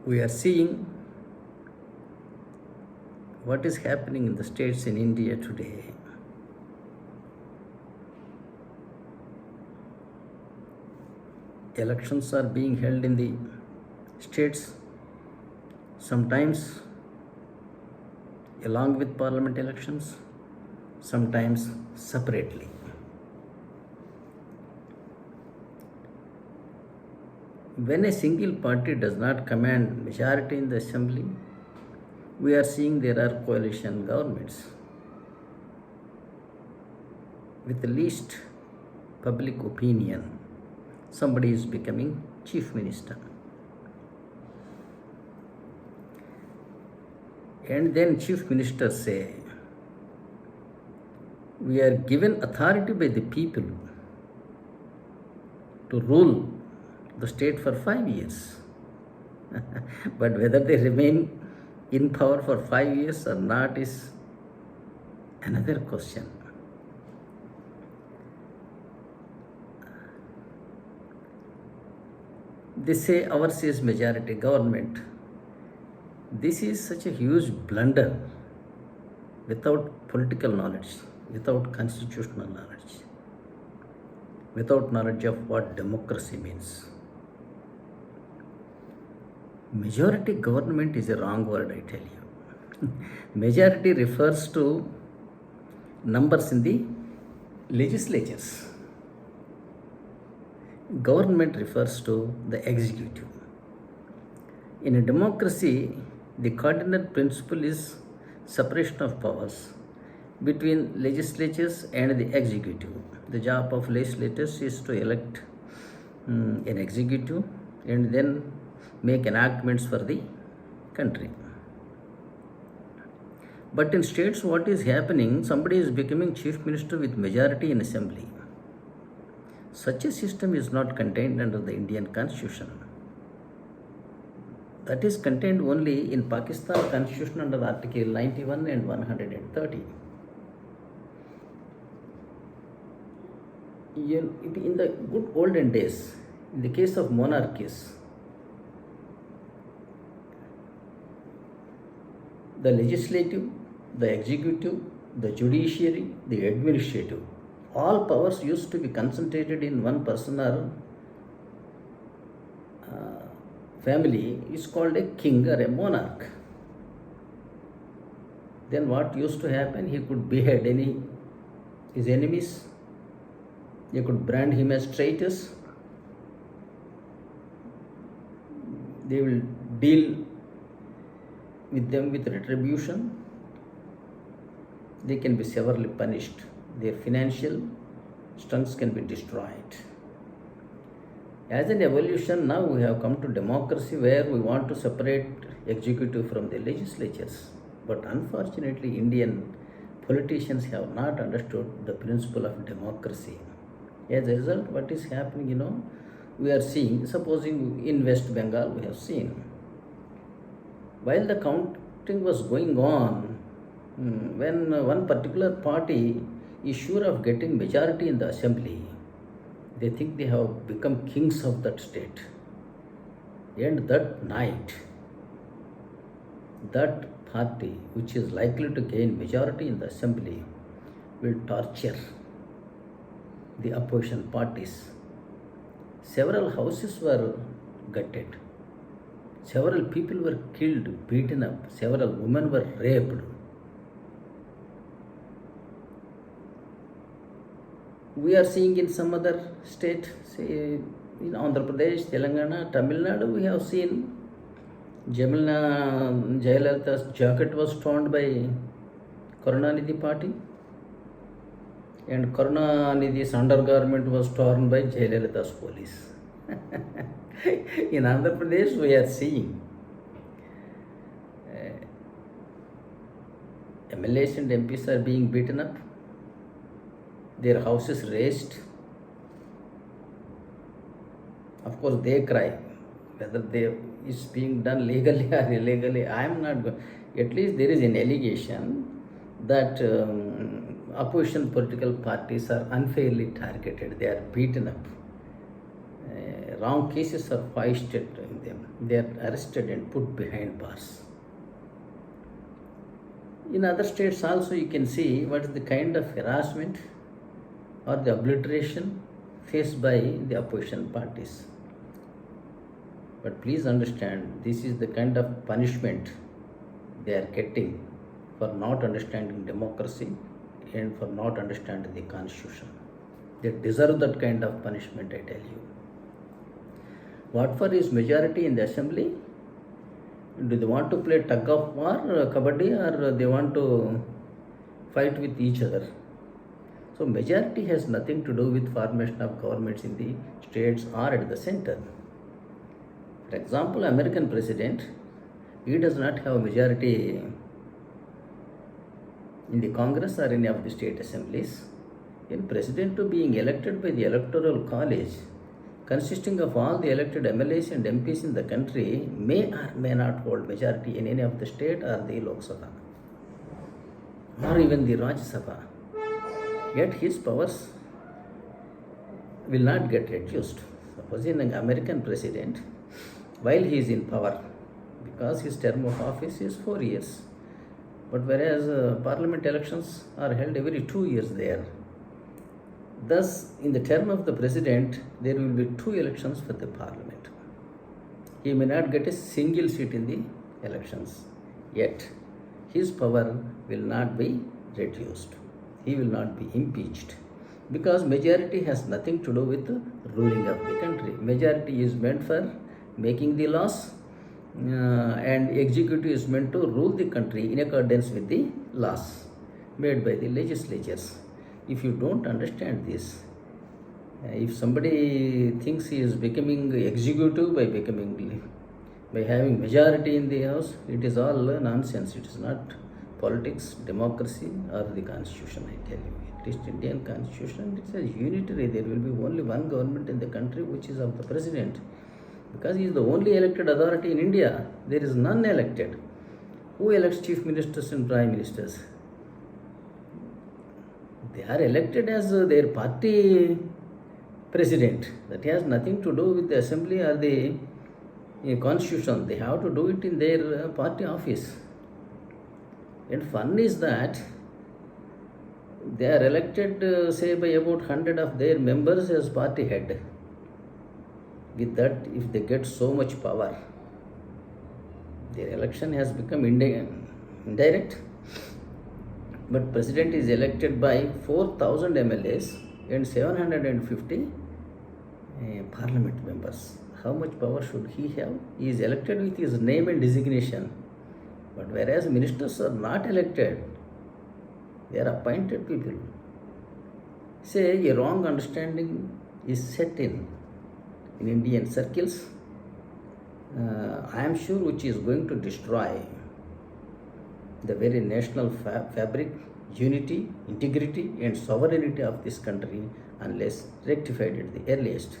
We are seeing what is happening in the states in India today. Elections are being held in the states, sometimes along with parliament elections, sometimes separately. When a single party does not command majority in the assembly, we are seeing there are coalition governments with the least public opinion. Somebody is becoming chief minister. And then chief ministers say, we are given authority by the people to rule the state for 5 years. But whether they remain in power for 5 years or not is another question. They say ours is majority government. This is such a huge blunder without political knowledge, without constitutional knowledge, without knowledge of what democracy means. Majority government is a wrong word, I tell you. Majority refers to numbers in the legislatures. Government refers to the executive. In a democracy, the cardinal principle is separation of powers between legislatures and the executive. The job of legislators is to elect an executive and then make enactments for the country. But in states, what is happening? Somebody is becoming chief minister with majority in assembly. Such a system is not contained under the Indian constitution. That is contained only in Pakistan constitution under Article 91 and 130. In the good olden days, in the case of monarchies, the legislative, the executive, the judiciary, the administrative, all powers used to be concentrated in one person or family is called a king or a monarch. Then what used to happen? He could behead his enemies. They could brand him as traitors. They will deal with them with retribution. They can be severely punished. Their financial strengths can be destroyed. As an evolution, now we have come to democracy where we want to separate executive from the legislatures. But unfortunately, Indian politicians have not understood the principle of democracy. As a result, what is happening, we are seeing, supposing in West Bengal, we have seen, while the counting was going on, when one particular party is sure of getting majority in the assembly, they think they have become kings of that state. And that night, that party which is likely to gain majority in the assembly will torture the opposition parties. Several houses were gutted. Several people were killed, beaten up. Several women were raped. We are seeing in some other state, say in Andhra Pradesh, Telangana, Tamil Nadu, we have seen Jayalalitha's jacket was torn by Karunanidhi party, and Karunanidhi's undergarment was torn by Jayalalitha's police. In Andhra Pradesh, we are seeing MLAs and MPs are being beaten up, their houses razed. Of course, they cry. Whether they is being done legally or illegally, I am not going. At least there is an allegation that opposition political parties are unfairly targeted. They are beaten up. wrong cases are foisted in them. They are arrested and put behind bars. In other states also you can see what is the kind of harassment or the obliteration faced by the opposition parties. But please understand, this is the kind of punishment they are getting for not understanding democracy and for not understanding the constitution. They deserve that kind of punishment, I tell you. What for is majority in the assembly? Do they want to play tug of war, kabaddi, or they want to fight with each other? So majority has nothing to do with formation of governments in the states or at the center. For example, American president, he does not have a majority in the Congress or any of the state assemblies. In president to being elected by the electoral college, consisting of all the elected MLAs and MPs in the country, may or may not hold majority in any of the state or the Lok Sabha or even the Rajya Sabha. Yet his powers will not get reduced. Suppose an American president, while he is in power, because his term of office is 4 years, but whereas parliament elections are held every 2 years there. Thus, in the term of the president, there will be 2 elections for the parliament. He may not get a single seat in the elections, yet his power will not be reduced. He will not be impeached, because majority has nothing to do with the ruling of the country. Majority is meant for making the laws, and executive is meant to rule the country in accordance with the laws made by the legislatures. If you don't understand this, if somebody thinks he is becoming executive by having majority in the house, it is all nonsense. It is not politics, democracy, or the constitution, I tell you. At least Indian constitution, it says unitary. There will be only one government in the country, which is of the president, because he is the only elected authority in India. There is none elected. Who elects chief ministers and prime ministers? They are elected as their party president. That has nothing to do with the assembly or the constitution. They have to do it in their party office. And fun is that they are elected, say, by about 100 of their members as party head. With that, if they get so much power, their election has become indirect. But president is elected by 4,000 MLAs and 750 parliament members. How much power should he have? He is elected with his name and designation. But whereas ministers are not elected, they are appointed people. Say a wrong understanding is set in Indian circles, I am sure, which is going to destroy the very national fabric, unity, integrity and sovereignty of this country unless rectified at the earliest.